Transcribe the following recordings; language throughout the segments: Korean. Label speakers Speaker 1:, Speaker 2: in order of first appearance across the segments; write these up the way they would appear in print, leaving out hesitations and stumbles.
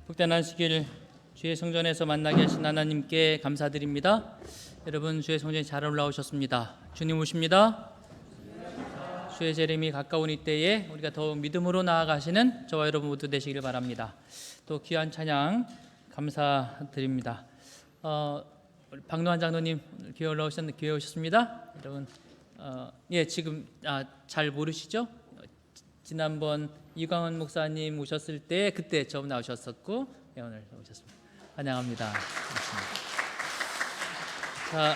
Speaker 1: 복된 안식일 주의 성전에서 만나게 하신 하나님께 감사드립니다. 여러분 주의 성전에 잘 올라오셨습니다. 주님 오십니다. 주의 재림이 가까운 이때에 우리가 더욱 믿음으로 나아가시는 저와 여러분 모두 되시기를 바랍니다. 또 귀한 찬양 감사드립니다. 박노한 장로님 교회 오셨습니다. 여러분 지금 잘 모르시죠? 지난번 이광원 목사님 오셨을 때 그때 처음 나오셨었고 오늘 오셨습니다. 환영합니다. 자,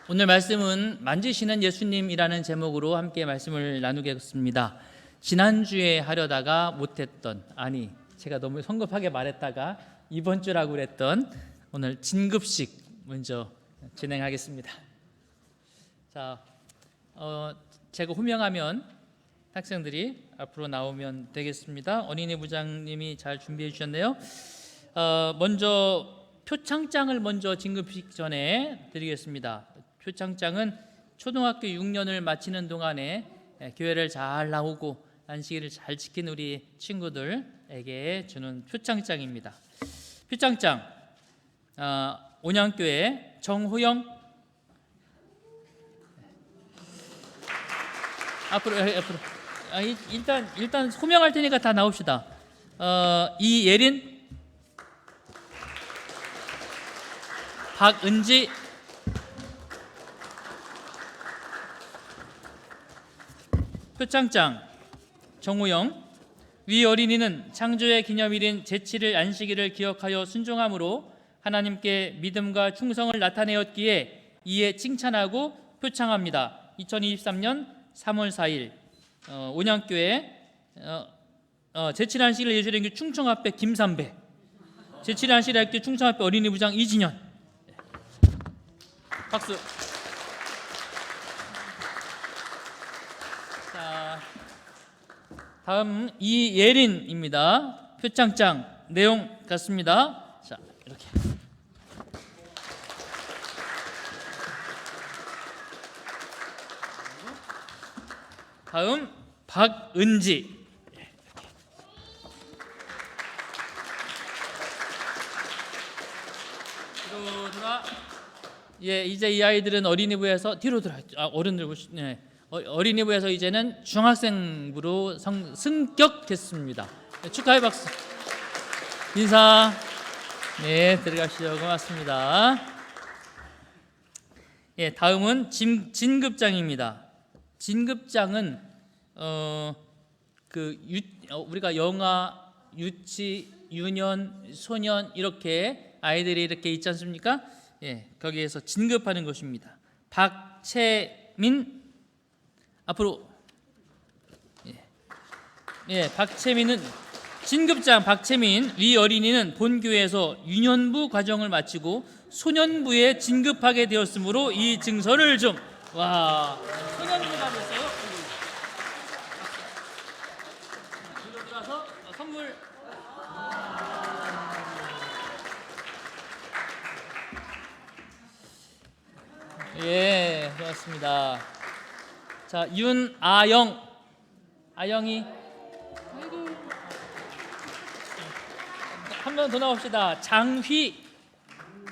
Speaker 1: 오늘 말씀은 만지시는 예수님이라는 제목으로 함께 말씀을 나누겠습니다. 지난주에 하려다가 못했던, 제가 너무 성급하게 말했다가 이번 주라고 그랬던 오늘 진급식 먼저 진행하겠습니다. 자, 제가 호명하면 학생들이 앞으로 나오면 되겠습니다. 어린이 부장님이 잘 준비해 주셨네요. 먼저 표창장을 먼저 진급식 전에 드리겠습니다. 표창장은 초등학교 6년을 마치는 동안에 교회를 잘 나오고 안식일을 잘 지킨 우리 친구들에게 주는 표창장입니다. 표창장 온양교회 정호영 앞으로 일단 소명할 테니까 다 나옵시다. 이예린, 박은지, 표창장 정호영. 위 어린이는 창조의 기념일인 제7일 안식일을 기억하여 순종함으로 하나님께 믿음과 충성을 나타내었기에 이에 칭찬하고 표창합니다. 2023년 3월 4일 온양교회 제7일 안식일 예술행교 충청합회 김삼배, 제7일 안식일 학교 충청합회 어린이 부장 이진현. 박수. 자, 다음 이예린입니다. 표창장 내용 같습니다. 자, 이렇게. 다음 박은지. 뒤로 돌아. 이제 이 아이들은 어린이부에서 뒤로 돌아. 어른들 어린이부에서 이제는 중학생부로 승격했습니다. 축하의 박수. 인사. 네, 들어가시죠. 고맙습니다. 다음은 진급장입니다. 진급장은 우리가 영아, 유치, 유년, 소년 이렇게 아이들이 이렇게 있지 않습니까? 거기에서 진급하는 것입니다. 박채민 앞으로. 박채민은 진급장 박채민. 위 어린이는 본교회에서 유년부 과정을 마치고 소년부에 진급하게 되었으므로 이 증서를 좀. 와, 소년부가 됐어요. 뒤로 들어서 선물. 고맙습니다. 자, 윤아영. 아영이. 한 번 더 나옵시다.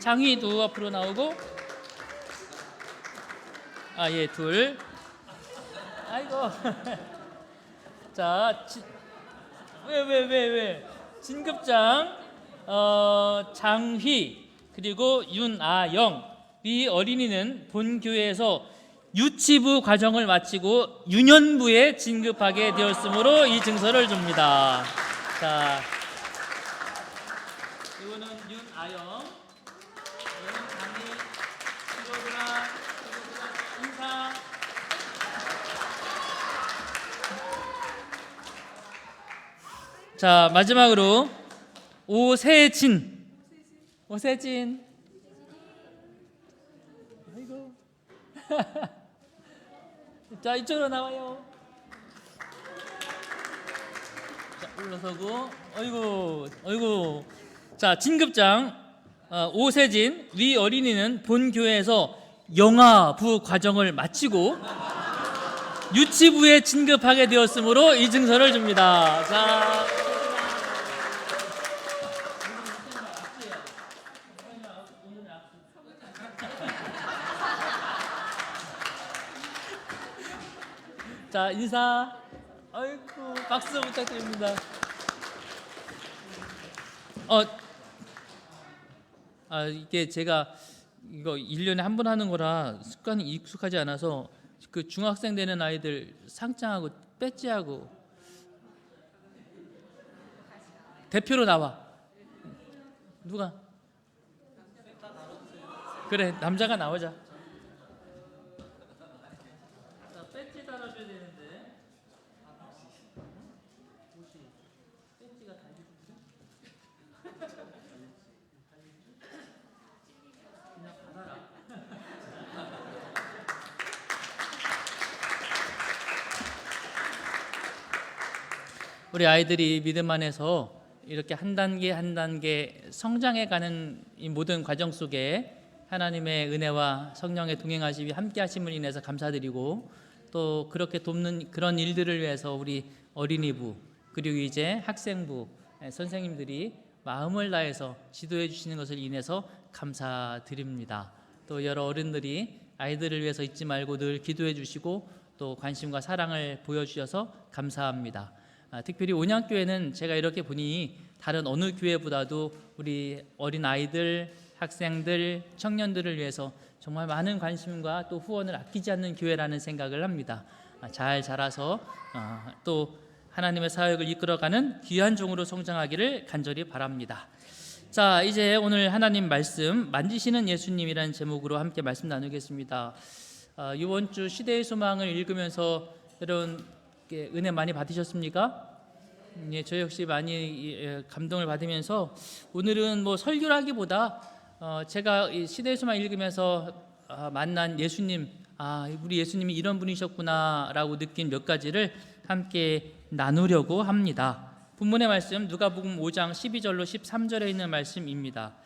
Speaker 1: 장휘도 앞으로 나오고. 둘. 아이고. 자, 왜 진급장 장휘 그리고 윤아영. 이 어린이는 본교회에서 유치부 과정을 마치고 유년부에 진급하게 되었으므로 이 증서를 줍니다. 자, 이거는 윤아영. 이거는 장휘. 뒤로돌아. 인사. 자, 마지막으로 오세진. 아이고. 자, 이쪽으로 나와요. 자, 올라서고. 어이구. 자, 진급장 오세진. 위 어린이는 본 교회에서 영아부 과정을 마치고 유치부에 진급하게 되었으므로 이 증서를 줍니다. 자, 자, 인사. 아이고, 박수 부탁드립니다. 이게 제가 이거 1년에 한 번 하는 거라 습관이 익숙하지 않아서 그 중학생 되는 아이들 상장하고 배지하고 대표로 나와. 누가? 그래, 남자가 나오자. 자, 배지 달아줘야 되는데. 옷이 배지가 달리거든요. 그냥 받아라. 우리 아이들이 믿음 안에서 이렇게 한 단계 한 단계 성장해가는 이 모든 과정 속에 하나님의 은혜와 성령의 동행하심이 함께하심을 인해서 감사드리고, 또 그렇게 돕는 그런 일들을 위해서 우리 어린이부 그리고 이제 학생부 선생님들이 마음을 다해서 지도해 주시는 것을 인해서 감사드립니다. 또 여러 어른들이 아이들을 위해서 잊지 말고 늘 기도해 주시고 또 관심과 사랑을 보여주셔서 감사합니다. 특별히 온양교회는 제가 이렇게 보니 다른 어느 교회보다도 우리 어린 아이들, 학생들, 청년들을 위해서 정말 많은 관심과 또 후원을 아끼지 않는 교회라는 생각을 합니다. 잘 자라서 또 하나님의 사역을 이끌어가는 귀한 종으로 성장하기를 간절히 바랍니다. 자, 이제 오늘 하나님 말씀 만지시는 예수님이라는 제목으로 함께 말씀 나누겠습니다. 이번 주 시대의 소망을 읽으면서 여러분 은혜 많이 받으셨습니까? 예, 저 역시 많이 감동을 받으면서 오늘은 뭐 설교라기보다 제가 이 시대의 소망 읽으면서 만난 예수님, 우리 예수님이 이런 분이셨구나라고 느낀 몇 가지를 함께 나누려고 합니다. 본문의 말씀 누가복음 5장 12절로 13절에 있는 말씀입니다.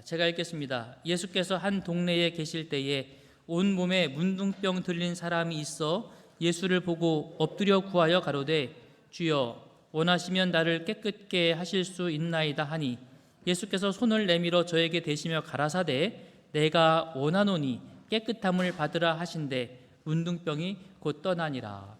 Speaker 1: 제가 읽겠습니다. 예수께서 한 동네에 계실 때에 온 몸에 문둥병 들린 사람이 있어 예수를 보고 엎드려 구하여 가로되 주여 원하시면 나를 깨끗게 하실 수 있나이다 하니 예수께서 손을 내밀어 저에게 대시며 가라사대 내가 원하노니 깨끗함을 받으라 하신대 문둥병이 곧 떠나니라.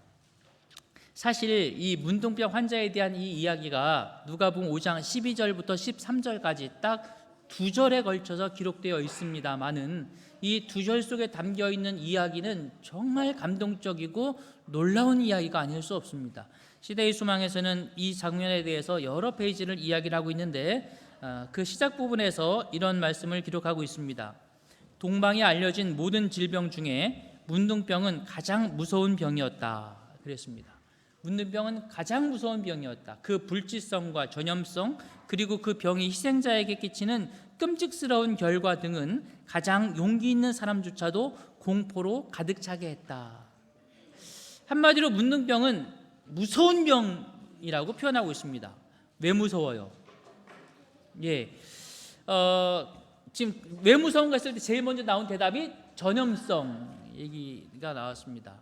Speaker 1: 사실 이 문둥병 환자에 대한 이 이야기가 누가복음 5장 12절부터 13절까지 딱 두 절에 걸쳐서 기록되어 있습니다만은 이 두 절 속에 담겨 있는 이야기는 정말 감동적이고 놀라운 이야기가 아닐 수 없습니다. 시대의 소망에서는 이 장면에 대해서 여러 페이지를 이야기를 하고 있는데 그 시작 부분에서 이런 말씀을 기록하고 있습니다. 동방에 알려진 모든 질병 중에 문둥병은 가장 무서운 병이었다 그랬습니다. 문둥병은 가장 무서운 병이었다. 그 불치성과 전염성 그리고 그 병이 희생자에게 끼치는 끔찍스러운 결과 등은 가장 용기 있는 사람조차도 공포로 가득 차게 했다. 한마디로 문둥병은 무서운 병이라고 표현하고 있습니다. 왜 무서워요? 지금 왜 무서운가 했을 때 제일 먼저 나온 대답이 전염성 얘기가 나왔습니다.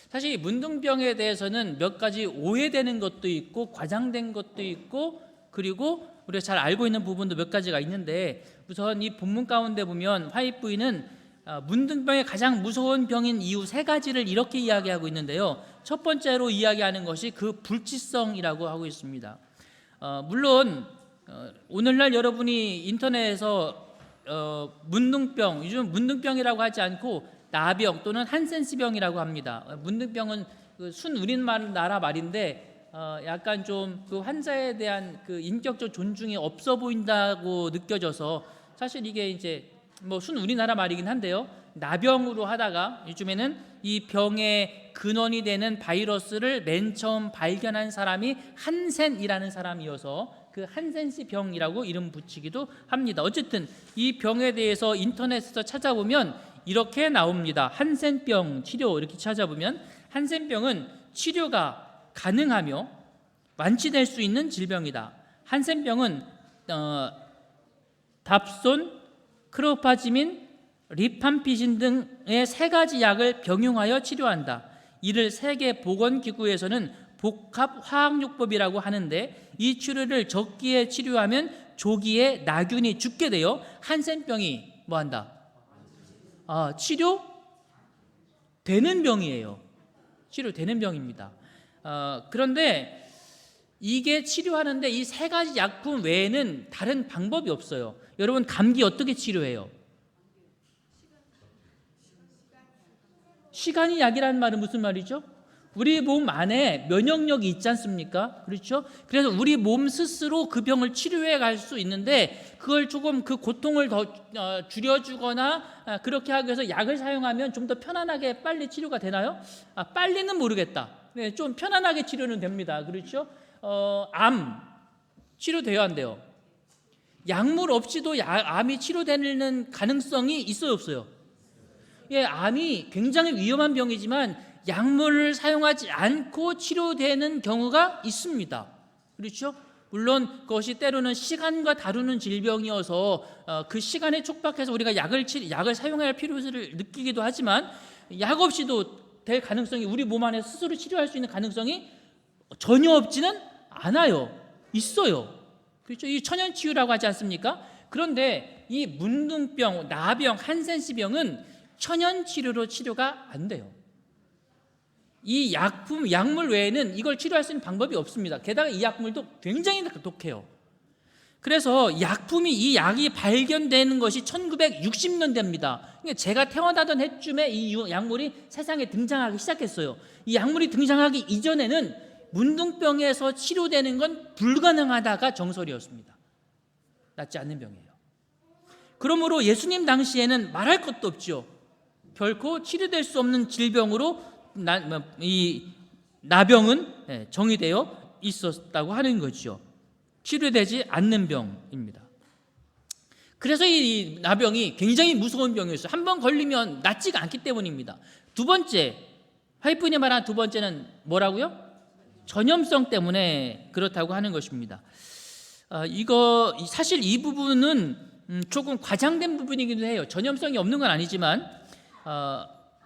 Speaker 1: 사실 이 문둥병에 대해서는 몇 가지 오해되는 것도 있고 과장된 것도 있고 그리고 우리가 잘 알고 있는 부분도 몇 가지가 있는데, 우선 이 본문 가운데 보면 화입부인은 문둥병의 가장 무서운 병인 이유 세 가지를 이렇게 이야기하고 있는데요. 첫 번째로 이야기하는 것이 그 불치성이라고 하고 있습니다. 물론 오늘날 여러분이 인터넷에서 문둥병, 요즘 문둥병이라고 하지 않고 나병 또는 한센스병이라고 합니다. 문둥병은 순 우리나라 말인데 약간 좀 그 환자에 대한 그 인격적 존중이 없어 보인다고 느껴져서 사실 이게 이제 뭐 순 우리나라 말이긴 한데요. 나병으로 하다가 요즘에는 이 병의 근원이 되는 바이러스를 맨 처음 발견한 사람이 한센이라는 사람이어서 그 한센시 병이라고 이름 붙이기도 합니다. 어쨌든 이 병에 대해서 인터넷에서 찾아보면 이렇게 나옵니다. 한센병 치료 이렇게 찾아보면 한센병은 치료가 가능하며 완치될 수 있는 질병이다. 한센병은 답손, 크로파지민, 리팜피신 등의 세 가지 약을 병용하여 치료한다. 이를 세계보건기구에서는 복합화학요법이라고 하는데 이 치료를 적기에 치료하면 조기에 나균이 죽게 되어 한센병이 뭐한다? 치료되는 병이에요. 치료되는 병입니다. 그런데 이게 치료하는데 이 세 가지 약품 외에는 다른 방법이 없어요. 여러분, 감기 어떻게 치료해요? 시간이 약이라는 말은 무슨 말이죠? 우리 몸 안에 면역력이 있지 않습니까? 그렇죠? 그래서 우리 몸 스스로 그 병을 치료해 갈 수 있는데, 그걸 조금 그 고통을 더 줄여주거나 그렇게 하기 위해서 약을 사용하면 좀 더 편안하게 빨리 치료가 되나요? 빨리는 모르겠다. 네, 좀 편안하게 치료는 됩니다. 그렇죠? 암 치료돼요, 안 돼요? 약물 없이도 암이 치료되는 가능성이 있어요, 없어요? 예, 암이 굉장히 위험한 병이지만 약물을 사용하지 않고 치료되는 경우가 있습니다. 그렇죠? 물론 그것이 때로는 시간과 다루는 질병이어서 그 시간에 촉박해서 우리가 약을 사용해야 할 필요성을 느끼기도 하지만, 약 없이도 될 가능성이, 우리 몸 안에 스스로 치료할 수 있는 가능성이 전혀 없지는 않아요. 있어요. 그렇죠? 이 천연치유라고 하지 않습니까? 그런데 이 문둥병, 나병, 한센시병은 천연치료로 치료가 안 돼요. 이 약물 외에는 이걸 치료할 수 있는 방법이 없습니다. 게다가 이 약물도 굉장히 독해요. 그래서 이 약이 발견되는 것이 1960년대입니다. 그러니까 제가 태어나던 해쯤에 이 약물이 세상에 등장하기 시작했어요. 이 약물이 등장하기 이전에는 문둥병에서 치료되는 건 불가능하다가 정설이었습니다. 낫지 않는 병이에요. 그러므로 예수님 당시에는 말할 것도 없죠. 결코 치료될 수 없는 질병으로 이 나병은 정의되어 있었다고 하는 거죠. 치료되지 않는 병입니다. 그래서 이 나병이 굉장히 무서운 병이었어요. 한번 걸리면 낫지가 않기 때문입니다. 두 번째, 화이프니 말한 두 번째는 뭐라고요? 전염성 때문에 그렇다고 하는 것입니다. 사실 이 부분은 조금 과장된 부분이기도 해요. 전염성이 없는 건 아니지만,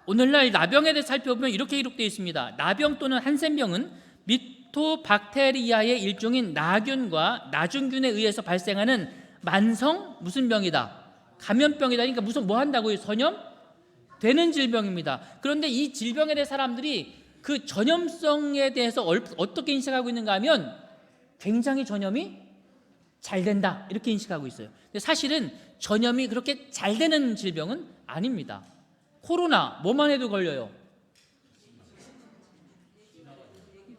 Speaker 1: 오늘날 나병에 대해 살펴보면 이렇게 기록되어 있습니다. 나병 또는 한센병은 미토박테리아의 일종인 나균과 나중균에 의해서 발생하는 만성 무슨 병이다? 감염병이다. 그러니까 무슨 뭐 한다고요? 전염되는 질병입니다. 그런데 이 질병에 대해 사람들이 그 전염성에 대해서 어떻게 인식하고 있는가 하면 굉장히 전염이 잘 된다, 이렇게 인식하고 있어요. 근데 사실은 전염이 그렇게 잘 되는 질병은 아닙니다. 코로나 뭐만 해도 걸려요.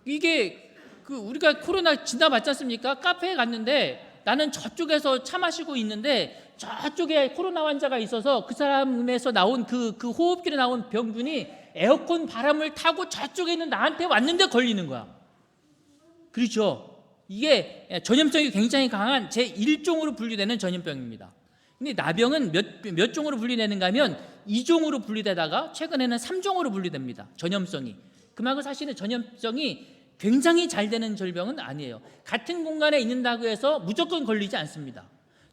Speaker 1: 이게 우리가 코로나 지나봤지 않습니까? 카페에 갔는데 나는 저쪽에서 차 마시고 있는데 저쪽에 코로나 환자가 있어서 그 사람에서 나온 그 호흡기로 나온 병균이 에어컨 바람을 타고 저쪽에 있는 나한테 왔는데 걸리는 거야. 그렇죠? 이게 전염성이 굉장히 강한 제1종으로 분류되는 전염병입니다. 근데 나병은 몇 종으로 분류되는가 하면 2종으로 분류되다가 최근에는 3종으로 분류됩니다. 전염성이. 그만큼 사실은 전염성이 굉장히 잘 되는 질병은 아니에요. 같은 공간에 있는다고 해서 무조건 걸리지 않습니다.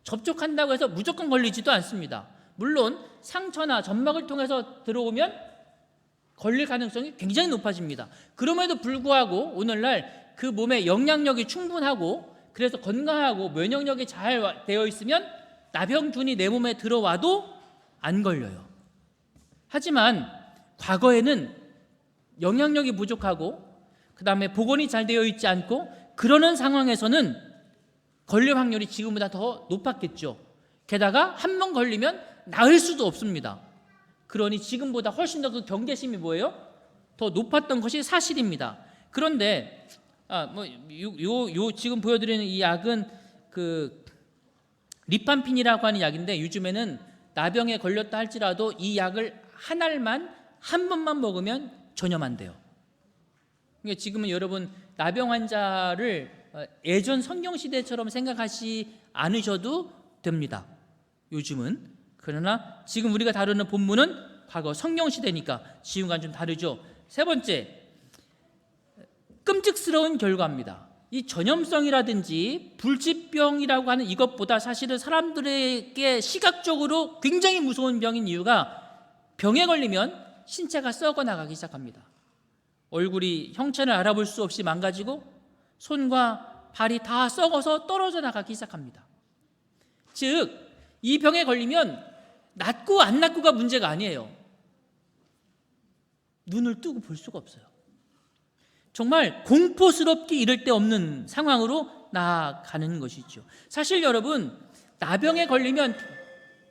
Speaker 1: 접촉한다고 해서 무조건 걸리지도 않습니다. 물론 상처나 점막을 통해서 들어오면 걸릴 가능성이 굉장히 높아집니다. 그럼에도 불구하고 오늘날 그 몸에 영양력이 충분하고 그래서 건강하고 면역력이 잘 되어 있으면 나병균이 내 몸에 들어와도 안 걸려요. 하지만 과거에는 영양력이 부족하고 그 다음에 복원이 잘 되어 있지 않고 그러는 상황에서는 걸릴 확률이 지금보다 더 높았겠죠. 게다가 한 번 걸리면 나을 수도 없습니다. 그러니 지금보다 훨씬 더 그 경계심이 뭐예요? 더 높았던 것이 사실입니다. 그런데 지금 보여드리는 이 약은 리판핀이라고 하는 약인데 요즘에는 나병에 걸렸다 할지라도 이 약을 한 알만 한 번만 먹으면 전염한대요. 그러니까 지금은 여러분 나병 환자를 예전 성경 시대처럼 생각하지 않으셔도 됩니다. 요즘은. 그러나 지금 우리가 다루는 본문은 과거 성경 시대니까 지금과는 좀 다르죠. 세 번째, 끔찍스러운 결과입니다. 이 전염성이라든지 불치병이라고 하는 이것보다 사실은 사람들에게 시각적으로 굉장히 무서운 병인 이유가 병에 걸리면 신체가 썩어 나가기 시작합니다. 얼굴이 형체를 알아볼 수 없이 망가지고 손과 발이 다 썩어서 떨어져 나가기 시작합니다. 즉, 이 병에 걸리면 낫고 안 낫고가 문제가 아니에요. 눈을 뜨고 볼 수가 없어요. 정말 공포스럽게 이를 데 없는 상황으로 나아가는 것이죠. 사실 여러분, 나병에 걸리면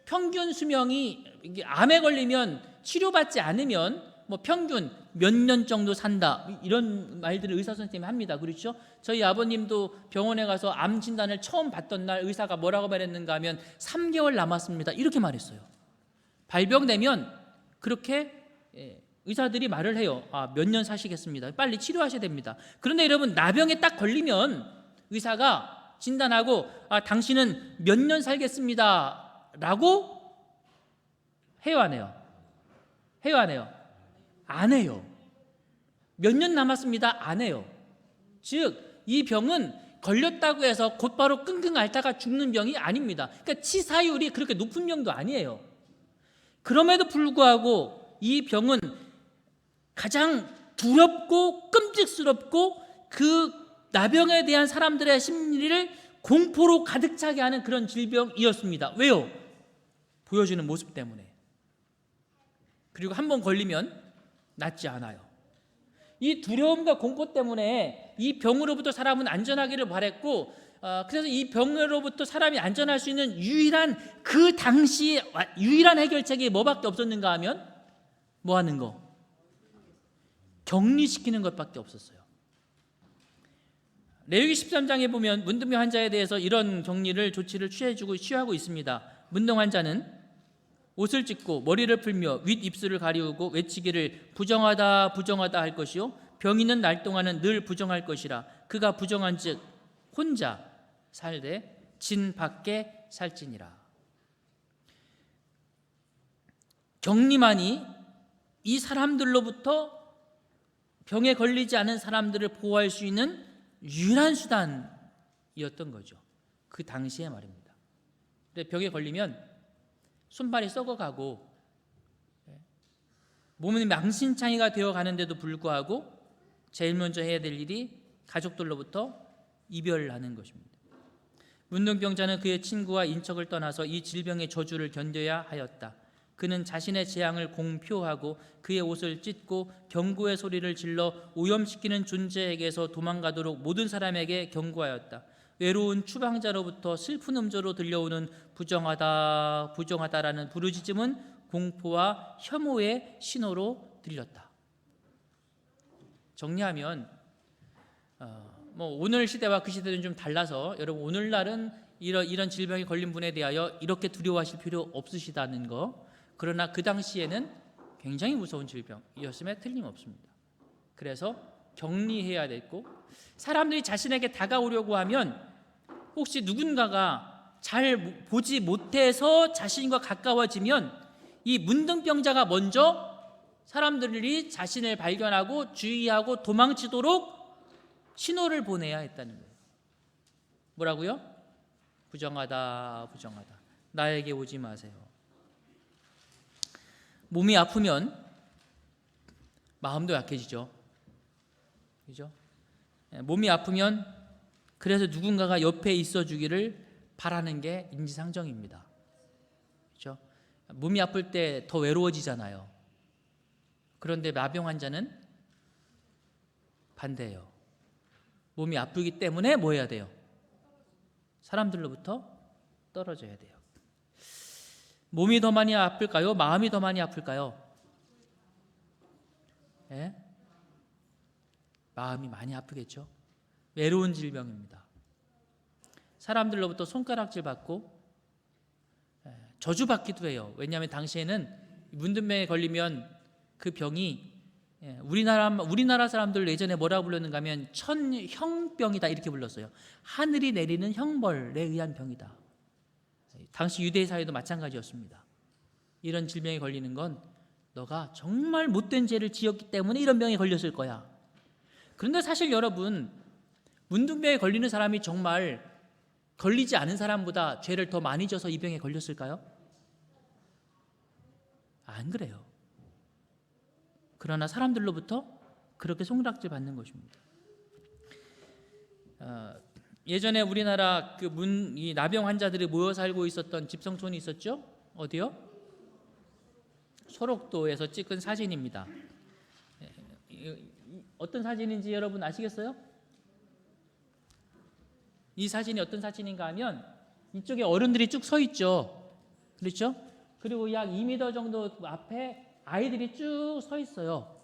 Speaker 1: 평균 수명이, 암에 걸리면 치료받지 않으면 뭐 평균 몇 년 정도 산다, 이런 말들을 의사 선생님이 합니다. 그렇죠? 저희 아버님도 병원에 가서 암 진단을 처음 받던 날 의사가 뭐라고 말했는가 하면 3개월 남았습니다, 이렇게 말했어요. 발병되면 그렇게 의사들이 말을 해요. 몇 년 사시겠습니다, 빨리 치료하셔야 됩니다. 그런데 여러분, 나병에 딱 걸리면 의사가 진단하고 당신은 몇 년 살겠습니다 라고 해요, 안 해요? 해요, 안 해요? 안 해요. 몇 년 남았습니다, 안 해요. 즉 이 병은 걸렸다고 해서 곧바로 끙끙 앓다가 죽는 병이 아닙니다. 그러니까 치사율이 그렇게 높은 병도 아니에요. 그럼에도 불구하고 이 병은 가장 두렵고 끔찍스럽고 그 나병에 대한 사람들의 심리를 공포로 가득 차게 하는 그런 질병이었습니다. 왜요? 보여주는 모습 때문에. 그리고 한번 걸리면 낫지 않아요. 이 두려움과 공포 때문에 이 병으로부터 사람은 안전하기를 바랬고, 그래서 이 병으로부터 사람이 안전할 수 있는 유일한, 그 당시 유일한 해결책이 뭐밖에 없었는가 하면 뭐 하는 거? 격리시키는 것밖에 없었어요. 레위기 13장에 보면 문둥병 환자에 대해서 이런 조치를 취하고 있습니다. 문둥 환자는 옷을 찢고 머리를 풀며 윗입술을 가리우고 외치기를 부정하다 부정하다 할 것이요 병인은 날 동안은 늘 부정할 것이라. 그가 부정한즉 혼자 살되 진 밖에 살지니라. 격리만이 이 사람들로부터, 병에 걸리지 않은 사람들을 보호할 수 있는 유일한 수단이었던 거죠. 그 당시에 말입니다. 근데 병에 걸리면 손발이 썩어가고 몸은 망신창이가 되어가는데도 불구하고 제일 먼저 해야 될 일이 가족들로부터 이별을 하는 것입니다. 문둥병자는 그의 친구와 인척을 떠나서 이 질병의 저주를 견뎌야 하였다. 그는 자신의 재앙을 공표하고 그의 옷을 찢고 경고의 소리를 질러 오염시키는 존재에게서 도망가도록 모든 사람에게 경고하였다. 외로운 추방자로부터 슬픈 음조로 들려오는 부정하다 부정하다라는 부르짖음은 공포와 혐오의 신호로 들렸다. 정리하면 오늘 시대와 그 시대는 좀 달라서 여러분, 오늘날은 이런 질병에 걸린 분에 대하여 이렇게 두려워하실 필요 없으시다는 거. 그러나 그 당시에는 굉장히 무서운 질병이었음에 틀림없습니다. 그래서 격리해야 됐고, 사람들이 자신에게 다가오려고 하면 혹시 누군가가 잘 보지 못해서 자신과 가까워지면 이 문둥병자가 먼저 사람들이 자신을 발견하고 주의하고 도망치도록 신호를 보내야 했다는 거예요. 뭐라고요? 부정하다 부정하다, 나에게 오지 마세요. 몸이 아프면 마음도 약해지죠. 그죠? 몸이 아프면 그래서 누군가가 옆에 있어 주기를 바라는 게 인지상정입니다. 그죠? 몸이 아플 때 더 외로워지잖아요. 그런데 나병 환자는 반대예요. 몸이 아프기 때문에 뭐 해야 돼요? 사람들로부터 떨어져야 돼요. 몸이 더 많이 아플까요? 마음이 더 많이 아플까요? 예? 마음이 많이 아프겠죠. 외로운 질병입니다. 사람들로부터 손가락질 받고 저주받기도 해요. 왜냐하면 당시에는 문둥병에 걸리면 그 병이, 우리나라 사람들 예전에 뭐라고 불렀는가 하면 천형병이다, 이렇게 불렀어요. 하늘이 내리는 형벌에 의한 병이다. 당시 유대 사회도 마찬가지였습니다. 이런 질병에 걸리는 건 너가 정말 못된 죄를 지었기 때문에 이런 병에 걸렸을 거야. 그런데 사실 여러분, 문둥병에 걸리는 사람이 정말 걸리지 않은 사람보다 죄를 더 많이 져서 이 병에 걸렸을까요? 안 그래요. 그러나 사람들로부터 그렇게 손가락질 받는 것입니다. 예전에 우리나라 이 나병 환자들이 모여 살고 있었던 집성촌이 있었죠? 어디요? 소록도에서 찍은 사진입니다. 어떤 사진인지 여러분 아시겠어요? 이 사진이 어떤 사진인가 하면 이쪽에 어른들이 쭉 서 있죠. 그렇죠? 그리고 약 2m 정도 앞에 아이들이 쭉 서 있어요.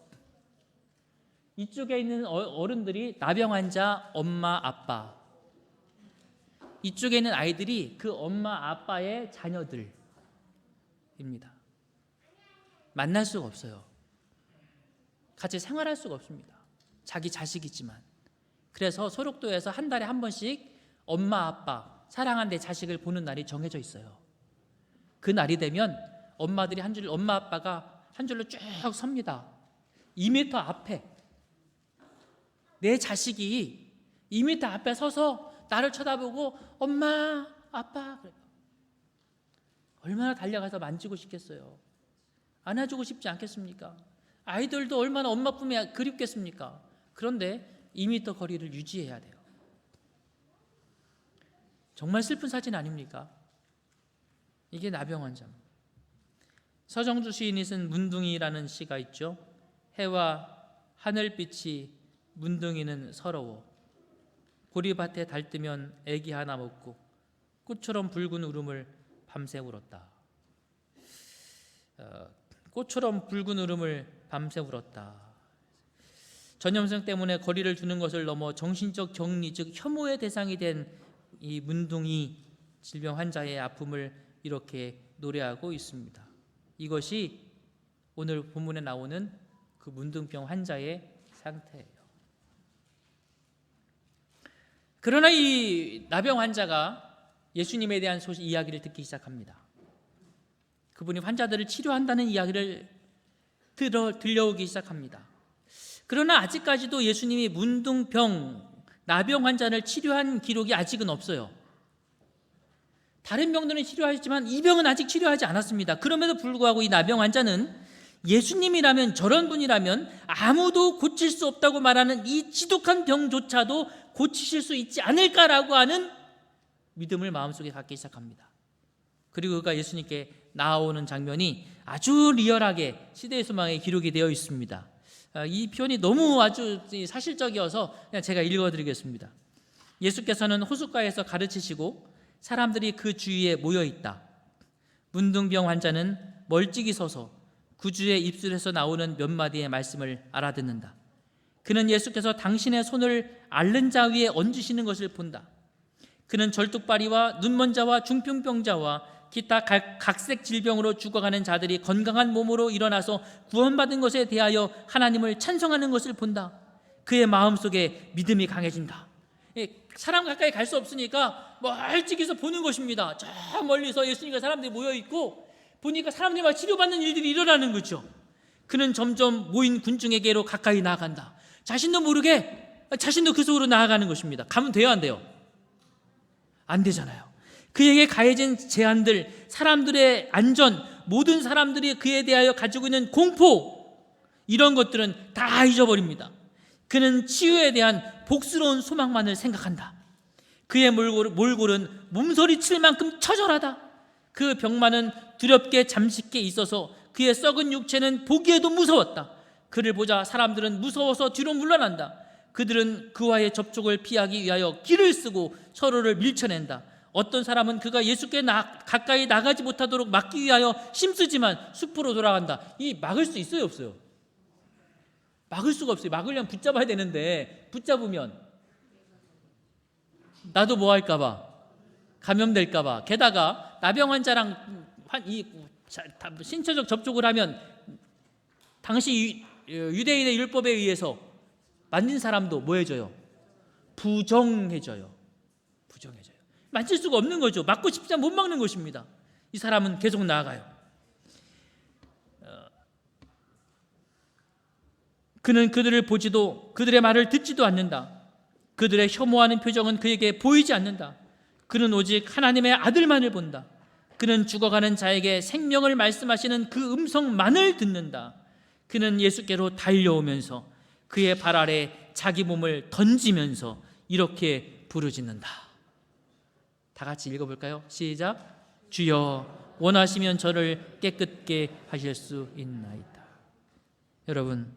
Speaker 1: 이쪽에 있는 어른들이 나병 환자 엄마, 아빠. 이쪽에 있는 아이들이 그 엄마, 아빠의 자녀들입니다. 만날 수가 없어요. 같이 생활할 수가 없습니다. 자기 자식이지만. 그래서 소록도에서 한 달에 한 번씩 엄마, 아빠, 사랑하는 내 자식을 보는 날이 정해져 있어요. 그 날이 되면 엄마들이 엄마, 아빠가 한 줄로 쭉 섭니다. 2m 앞에. 내 자식이 2m 앞에 서서 나를 쳐다보고 엄마, 아빠. 얼마나 달려가서 만지고 싶겠어요. 안아주고 싶지 않겠습니까? 아이들도 얼마나 엄마 품에 그립겠습니까? 그런데 2m 거리를 유지해야 돼요. 정말 슬픈 사진 아닙니까? 이게 나병 환자입니다. 서정주 시인이 쓴 문둥이라는 시가 있죠. 해와 하늘빛이 문둥이는 서러워 보리밭에 달뜨면 애기 하나 먹고 꽃처럼 붉은 울음을 밤새 울었다. 꽃처럼 붉은 울음을 밤새 울었다. 전염성 때문에 거리를 두는 것을 넘어 정신적 격리, 즉 혐오의 대상이 된 이 문둥이 질병 환자의 아픔을 이렇게 노래하고 있습니다. 이것이 오늘 본문에 나오는 그 문둥병 환자의 상태예요. 그러나 이 나병 환자가 예수님에 대한 이야기를 듣기 시작합니다. 그분이 환자들을 치료한다는 이야기를 들려오기 시작합니다. 그러나 아직까지도 예수님이 문둥병, 나병 환자를 치료한 기록이 아직은 없어요. 다른 병들은 치료하셨지만 이 병은 아직 치료하지 않았습니다. 그럼에도 불구하고 이 나병 환자는 예수님이라면, 저런 분이라면 아무도 고칠 수 없다고 말하는 이 지독한 병조차도 고치실 수 있지 않을까라고 하는 믿음을 마음속에 갖기 시작합니다. 그리고 그가 예수님께 나아오는 장면이 아주 리얼하게 시대의 소망에 기록이 되어 있습니다. 이 표현이 너무 아주 사실적이어서 그냥 제가 읽어드리겠습니다. 예수께서는 호숫가에서 가르치시고 사람들이 그 주위에 모여 있다. 문둥병 환자는 멀찍이 서서 구주의 입술에서 나오는 몇 마디의 말씀을 알아듣는다. 그는 예수께서 당신의 손을 앓는 자 위에 얹으시는 것을 본다. 그는 절뚝발이와 눈먼자와 중풍병자와 기타 각색 질병으로 죽어가는 자들이 건강한 몸으로 일어나서 구원받은 것에 대하여 하나님을 찬송하는 것을 본다. 그의 마음속에 믿음이 강해진다. 사람 가까이 갈 수 없으니까 멀찍이서 보는 것입니다. 저 멀리서 예수님과 사람들이 모여있고 보니까 사람들이 막 치료받는 일들이 일어나는 거죠. 그는 점점 모인 군중에게로 가까이 나아간다. 자신도 모르게 자신도 그 속으로 나아가는 것입니다. 가면 돼요, 안 돼요? 안 되잖아요. 그에게 가해진 제한들, 사람들의 안전, 모든 사람들이 그에 대하여 가지고 있는 공포, 이런 것들은 다 잊어버립니다. 그는 치유에 대한 복스러운 소망만을 생각한다. 그의 몰골은 몸서리칠 만큼 처절하다. 그 병만은 두렵게 잠식게 있어서 그의 썩은 육체는 보기에도 무서웠다. 그를 보자 사람들은 무서워서 뒤로 물러난다. 그들은 그와의 접촉을 피하기 위하여 길을 쓰고 서로를 밀쳐낸다. 어떤 사람은 그가 예수께 가까이 나가지 못하도록 막기 위하여 힘쓰지만 숲으로 돌아간다. 이 막을 수 있어요, 없어요? 막을 수가 없어요. 막으려면 붙잡아야 되는데 붙잡으면 나도 뭐 할까봐, 감염될까봐. 게다가 나병 환자랑 신체적 접촉을 하면 당시 유대인의 율법에 의해서 만진 사람도 뭐 해줘요? 부정해져요. 만질 수가 없는 거죠. 막고 싶지만 못 막는 것입니다. 이 사람은 계속 나아가요. 그는 그들을 보지도 그들의 말을 듣지도 않는다. 그들의 혐오하는 표정은 그에게 보이지 않는다. 그는 오직 하나님의 아들만을 본다. 그는 죽어가는 자에게 생명을 말씀하시는 그 음성만을 듣는다. 그는 예수께로 달려오면서 그의 발 아래 자기 몸을 던지면서 이렇게 부르짖는다. 다 같이 읽어볼까요? 시작. 주여 원하시면 저를 깨끗게 하실 수 있나이다. 여러분,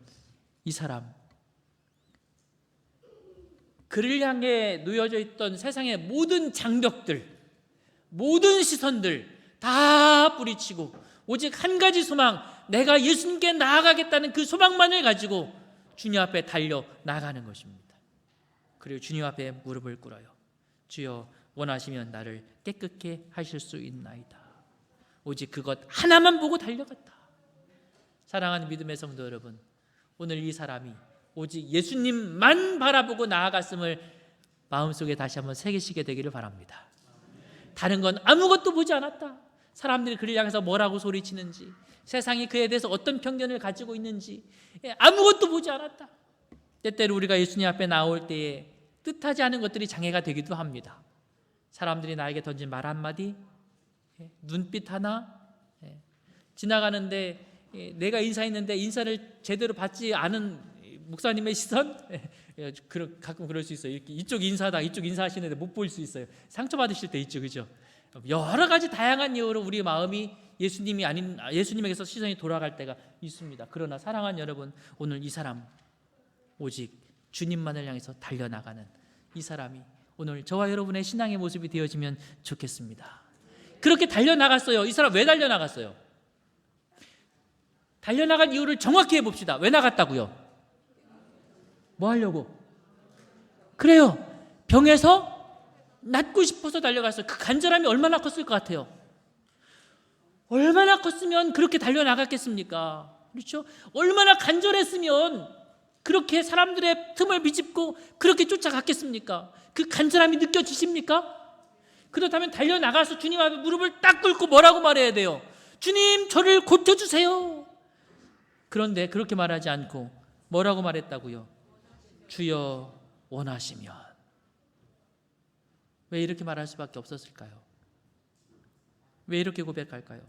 Speaker 1: 이 사람 그를 향해 놓여져 있던 세상의 모든 장벽들, 모든 시선들 다 뿌리치고 오직 한 가지 소망, 내가 예수님께 나아가겠다는 그 소망만을 가지고 주님 앞에 달려 나가는 것입니다. 그리고 주님 앞에 무릎을 꿇어요. 주여, 원하시면 나를 깨끗게 하실 수 있나이다. 오직 그것 하나만 보고 달려갔다. 사랑하는 믿음의 성도 여러분, 오늘 이 사람이 오직 예수님만 바라보고 나아갔음을 마음속에 다시 한번 새기시게 되기를 바랍니다. 다른 건 아무것도 보지 않았다. 사람들이 그를 향해서 뭐라고 소리치는지, 세상이 그에 대해서 어떤 편견을 가지고 있는지 아무것도 보지 않았다. 때때로 우리가 예수님 앞에 나올 때에 뜻하지 않은 것들이 장애가 되기도 합니다. 사람들이 나에게 던진 말 한마디, 눈빛 하나, 지나가는데 내가 인사했는데 인사를 제대로 받지 않은 목사님의 시선, 가끔 그럴 수 있어요. 이렇게 이쪽 인사다, 이쪽 인사하시는데 못 보일 수 있어요. 상처받으실 때 있죠, 그죠? 여러 가지 다양한 이유로 우리 마음이 예수님이 아닌 예수님에게서 시선이 돌아갈 때가 있습니다. 그러나 사랑하는 여러분, 오늘 이 사람 오직 주님만을 향해서 달려나가는 이 사람이 오늘 저와 여러분의 신앙의 모습이 되어지면 좋겠습니다. 그렇게 달려나갔어요. 이 사람 왜 달려나갔어요? 달려나간 이유를 정확히 해봅시다. 왜 나갔다고요? 뭐 하려고? 그래요, 병에서 낫고 싶어서 달려갔어요. 그 간절함이 얼마나 컸을 것 같아요? 얼마나 컸으면 그렇게 달려나갔겠습니까? 그렇죠? 얼마나 간절했으면 그렇게 사람들의 틈을 비집고 그렇게 쫓아갔겠습니까? 그 간절함이 느껴지십니까? 그렇다면 달려나가서 주님 앞에 무릎을 딱 꿇고 뭐라고 말해야 돼요? 주님, 저를 고쳐주세요. 그런데 그렇게 말하지 않고 뭐라고 말했다고요? 주여, 원하시면. 왜 이렇게 말할 수밖에 없었을까요? 왜 이렇게 고백할까요?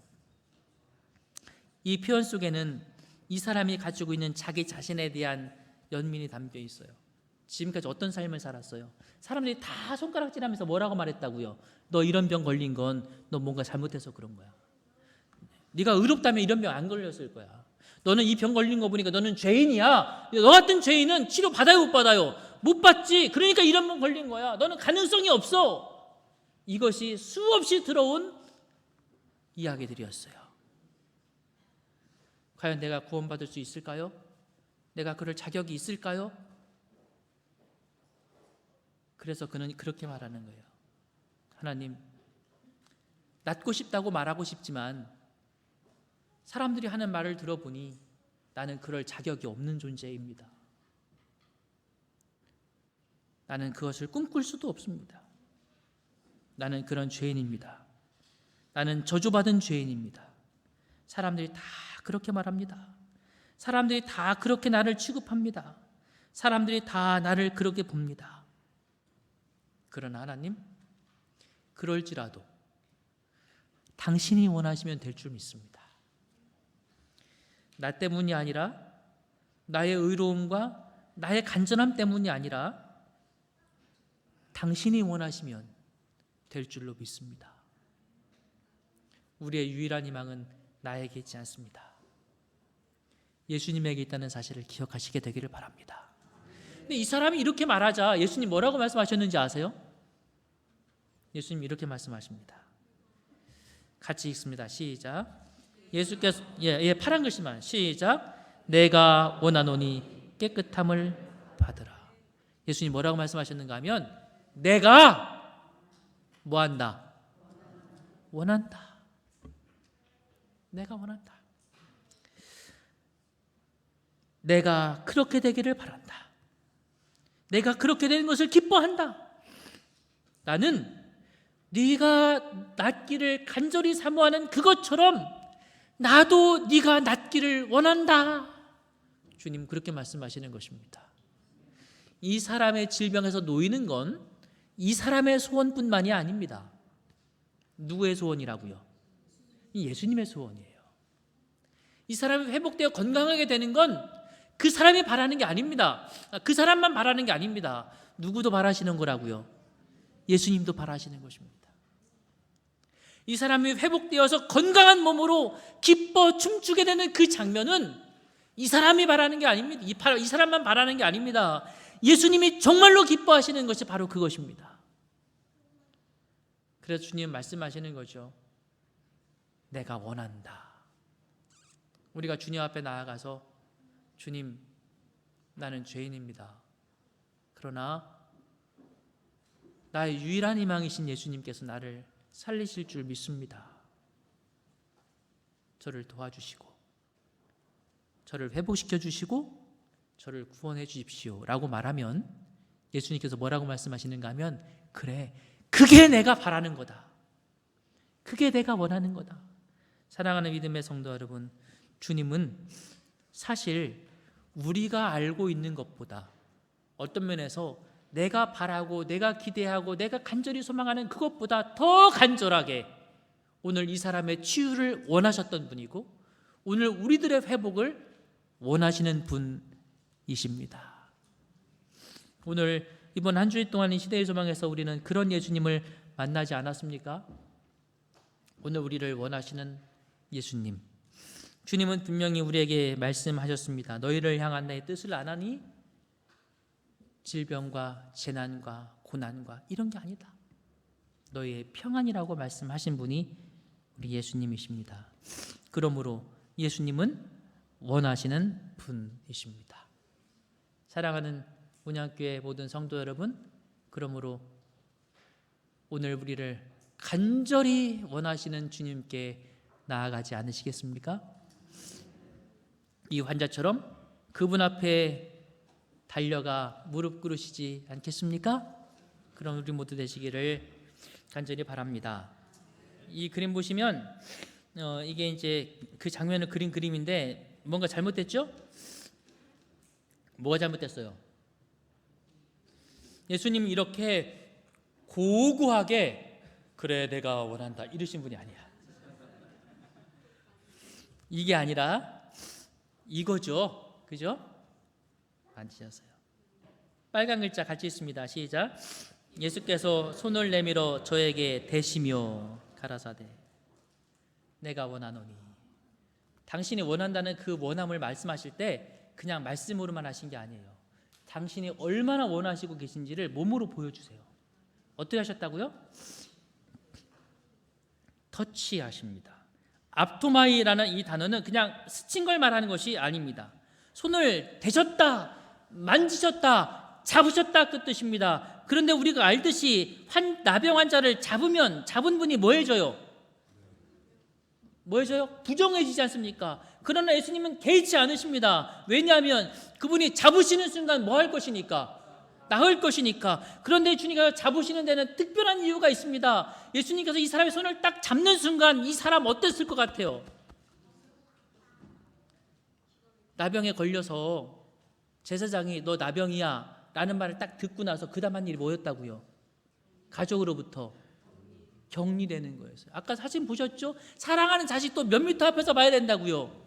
Speaker 1: 이 표현 속에는 이 사람이 가지고 있는 자기 자신에 대한 연민이 담겨 있어요. 지금까지 어떤 삶을 살았어요? 사람들이 다 손가락질하면서 뭐라고 말했다고요? 너 이런 병 걸린 건 너 뭔가 잘못해서 그런 거야. 네가 의롭다면 이런 병 안 걸렸을 거야. 너는 이 병 걸린 거 보니까 너는 죄인이야. 너 같은 죄인은 치료 받아요, 못 받아요? 못 받지. 그러니까 이런 병 걸린 거야. 너는 가능성이 없어. 이것이 수없이 들어온 이야기들이었어요. 과연 내가 구원받을 수 있을까요? 내가 그럴 자격이 있을까요? 그래서 그는 그렇게 말하는 거예요. 하나님, 낫고 싶다고 말하고 싶지만 사람들이 하는 말을 들어보니 나는 그럴 자격이 없는 존재입니다. 나는 그것을 꿈꿀 수도 없습니다. 나는 그런 죄인입니다. 나는 저주받은 죄인입니다. 사람들이 다 그렇게 말합니다. 사람들이 다 그렇게 나를 취급합니다. 사람들이 다 나를 그렇게 봅니다. 그러나 하나님, 그럴지라도 당신이 원하시면 될 줄 믿습니다. 나 때문이 아니라, 나의 의로움과 나의 간절함 때문이 아니라 당신이 원하시면 될 줄로 믿습니다. 우리의 유일한 희망은 나에게 있지 않습니다. 예수님에게 있다는 사실을 기억하시게 되기를 바랍니다. 근데 이 사람이 이렇게 말하자 예수님 뭐라고 말씀하셨는지 아세요? 예수님 이렇게 말씀하십니다. 같이 읽습니다. 시작. 예수께서 파란 글씨만 시작. 내가 원하노니 깨끗함을 받으라. 예수님 뭐라고 말씀하셨는가 하면 내가 뭐한다? 원한다. 내가 원한다. 내가 그렇게 되기를 바란다. 내가 그렇게 되는 것을 기뻐한다. 나는 네가 낫기를 간절히 사모하는 그것처럼 나도 네가 낫기를 원한다. 주님 그렇게 말씀하시는 것입니다. 이 사람의 질병에서 놓이는 건 이 사람의 소원뿐만이 아닙니다. 누구의 소원이라고요? 예수님의 소원이에요. 이 사람이 회복되어 건강하게 되는 건 그 사람이 바라는 게 아닙니다. 그 사람만 바라는 게 아닙니다. 누구도 바라시는 거라고요? 예수님도 바라시는 것입니다. 이 사람이 회복되어서 건강한 몸으로 기뻐 춤추게 되는 그 장면은 이 사람이 바라는 게 아닙니다. 이 사람만 바라는 게 아닙니다. 예수님이 정말로 기뻐하시는 것이 바로 그것입니다. 그래서 주님 말씀하시는 거죠. 내가 원한다. 우리가 주님 앞에 나아가서 주님, 나는 죄인입니다. 그러나 나의 유일한 희망이신 예수님께서 나를 살리실 줄 믿습니다. 저를 도와주시고 저를 회복시켜 주시고 저를 구원해 주십시오 라고 말하면 예수님께서 뭐라고 말씀하시는가 하면, 그래, 그게 내가 바라는 거다. 그게 내가 원하는 거다. 사랑하는 믿음의 성도 여러분, 주님은 사실 우리가 알고 있는 것보다 어떤 면에서 내가 바라고 내가 기대하고 내가 간절히 소망하는 그것보다 더 간절하게 오늘 이 사람의 치유를 원하셨던 분이고 오늘 우리들의 회복을 원하시는 분이십니다. 오늘 이번 한 주일 동안 이 시대의 소망에서 우리는 그런 예수님을 만나지 않았습니까? 오늘 우리를 원하시는 예수님, 주님은 분명히 우리에게 말씀하셨습니다. 너희를 향한 내 뜻을 안 하니 질병과 재난과 고난과 이런 게 아니다. 너희의 평안이라고 말씀하신 분이 우리 예수님이십니다. 그러므로 예수님은 원하시는 분이십니다. 사랑하는 운양교회 모든 성도 여러분, 그러므로 오늘 우리를 간절히 원하시는 주님께 나아가지 않으시겠습니까? 이 환자처럼 그분 앞에 달려가 무릎 꿇으시지 않겠습니까? 그럼 우리 모두 되시기를 간절히 바랍니다. 이 그림 보시면 이게 이제 그 장면을 그린 그림인데 뭔가 잘못됐죠? 뭐가 잘못됐어요? 예수님이 이렇게 고고하게 그래 내가 원한다 이러신 분이 아니야. 이게 아니라 이거죠. 그죠? 만지셨어요. 빨간 글자 같이 있습니다. 시작. 예수께서 손을 내밀어 저에게 대시며 가라사대 내가 원하노니. 당신이 원한다는 그 원함을 말씀하실 때 그냥 말씀으로만 하신 게 아니에요. 당신이 얼마나 원하시고 계신지를 몸으로 보여주세요. 어떻게 하셨다고요? 터치하십니다. 압토마이라는 이 단어는 그냥 스친 걸 말하는 것이 아닙니다. 손을 대셨다, 만지셨다, 잡으셨다 그 뜻입니다. 그런데 우리가 알듯이 나병 환자를 잡은 분이 뭐 해줘요? 뭐 해줘요? 부정해지지 않습니까? 그러나 예수님은 개의치 않으십니다. 왜냐하면 그분이 잡으시는 순간 뭐 할 것이니까? 나을 것이니까. 그런데 주님께서 잡으시는 데는 특별한 이유가 있습니다. 예수님께서 이 사람의 손을 딱 잡는 순간 이 사람 어땠을 것 같아요? 나병에 걸려서 제사장이 너 나병이야 라는 말을 딱 듣고 나서 그 다음 한 일이 뭐였다고요? 가족으로부터 격리되는 거였어요. 아까 사진 보셨죠? 사랑하는 자식도 몇 미터 앞에서 봐야 된다고요?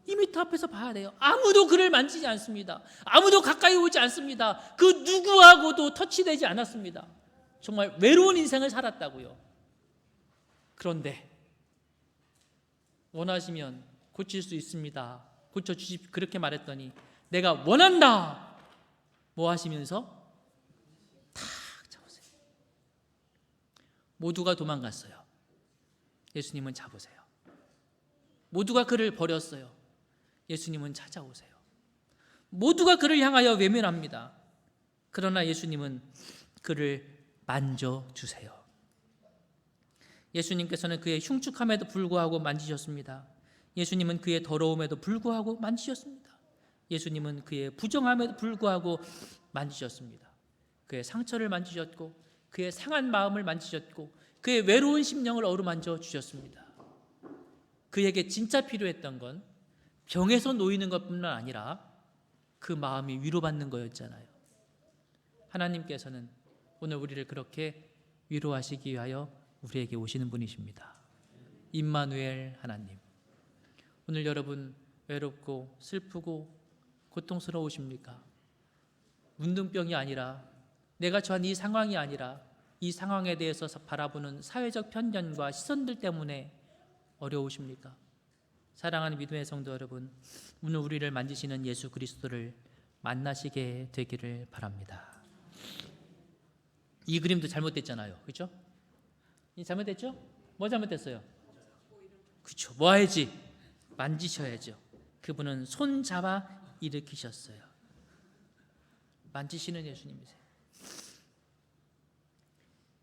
Speaker 1: 2미터 앞에서 봐야 돼요. 아무도 그를 만지지 않습니다. 아무도 가까이 오지 않습니다. 그 누구하고도 터치되지 않았습니다. 정말 외로운 인생을 살았다고요. 그런데 원하시면 고칠 수 있습니다. 고쳐주십 그렇게 말했더니 내가 원한다 뭐 하시면서 탁 잡으세요. 모두가 도망갔어요. 예수님은 잡으세요. 모두가 그를 버렸어요. 예수님은 찾아오세요. 모두가 그를 향하여 외면합니다. 그러나 예수님은 그를 만져주세요. 예수님께서는 그의 흉측함에도 불구하고 만지셨습니다. 예수님은 그의 더러움에도 불구하고 만지셨습니다. 예수님은 그의 부정함에도 불구하고 만지셨습니다. 그의 상처를 만지셨고 그의 상한 마음을 만지셨고 그의 외로운 심령을 어루만져 주셨습니다. 그에게 진짜 필요했던 건 병에서 놓이는 것뿐만 아니라 그 마음이 위로받는 거였잖아요. 하나님께서는 오늘 우리를 그렇게 위로하시기 위하여 우리에게 오시는 분이십니다. 임마누엘 하나님. 오늘 여러분 외롭고 슬프고 고통스러우십니까? 문둥병이 아니라 내가 처한 이 상황이 아니라 이 상황에 대해서 바라보는 사회적 편견과 시선들 때문에 어려우십니까? 사랑하는 믿음의 성도 여러분, 오늘 우리를 만지시는 예수 그리스도를 만나시게 되기를 바랍니다. 이 그림도 잘못됐잖아요. 그렇죠? 이 잘못됐죠? 뭐 잘못됐어요? 그렇죠. 뭐 해야지? 만지셔야죠. 그분은 손 잡아 일으키셨어요. 만지시는 예수님이세요.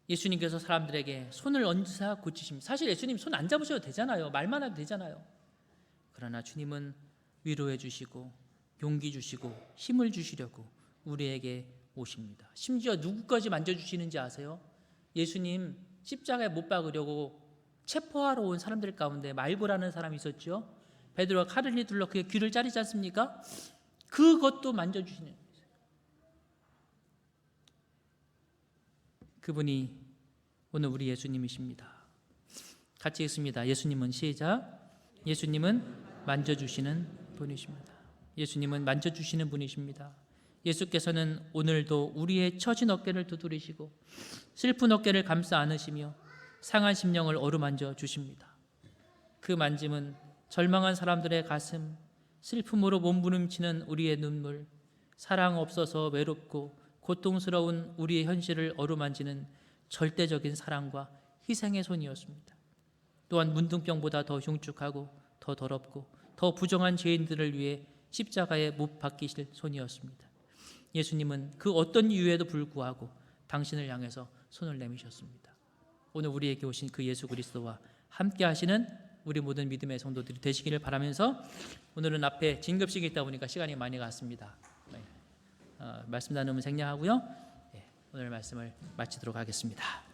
Speaker 1: 예수님께서 사람들에게 손을 얹으사 고치십니다. 사실 예수님 손 안 잡으셔도 되잖아요. 말만 해도 되잖아요. 그러나 주님은 위로해 주시고 용기 주시고 힘을 주시려고 우리에게 오십니다. 심지어 누구까지 만져주시는지 아세요? 예수님 십자가에 못 박으려고 체포하러 온 사람들 가운데 말고라는 사람이 있었죠. 베드로가 칼을 휘둘러 그의 귀를 자르지 않습니까? 그것도 만져주시는 거예요. 그분이 오늘 우리 예수님이십니다. 같이 읽습니다. 예수님은 시작. 예수님은 만져주시는 분이십니다. 예수님은 만져주시는 분이십니다. 예수께서는 오늘도 우리의 처진 어깨를 두드리시고 슬픈 어깨를 감싸 안으시며 상한 심령을 어루만져 주십니다. 그 만짐은 절망한 사람들의 가슴, 슬픔으로 몸부림치는 우리의 눈물, 사랑 없어서 외롭고 고통스러운 우리의 현실을 어루만지는 절대적인 사랑과 희생의 손이었습니다. 또한 문둥병보다 더 흉측하고 더 더럽고 더 부정한 죄인들을 위해 십자가에 못 박히실 손이었습니다. 예수님은 그 어떤 이유에도 불구하고 당신을 향해서 손을 내미셨습니다. 오늘 우리에게 오신 그 예수 그리스도와 함께 하시는 우리 모든 믿음의 성도들이 되시기를 바라면서 오늘은 앞에 진급식이 있다 보니까 시간이 많이 갔습니다. 말씀 나눔은 생략하고요. 오늘 말씀을 마치도록 하겠습니다.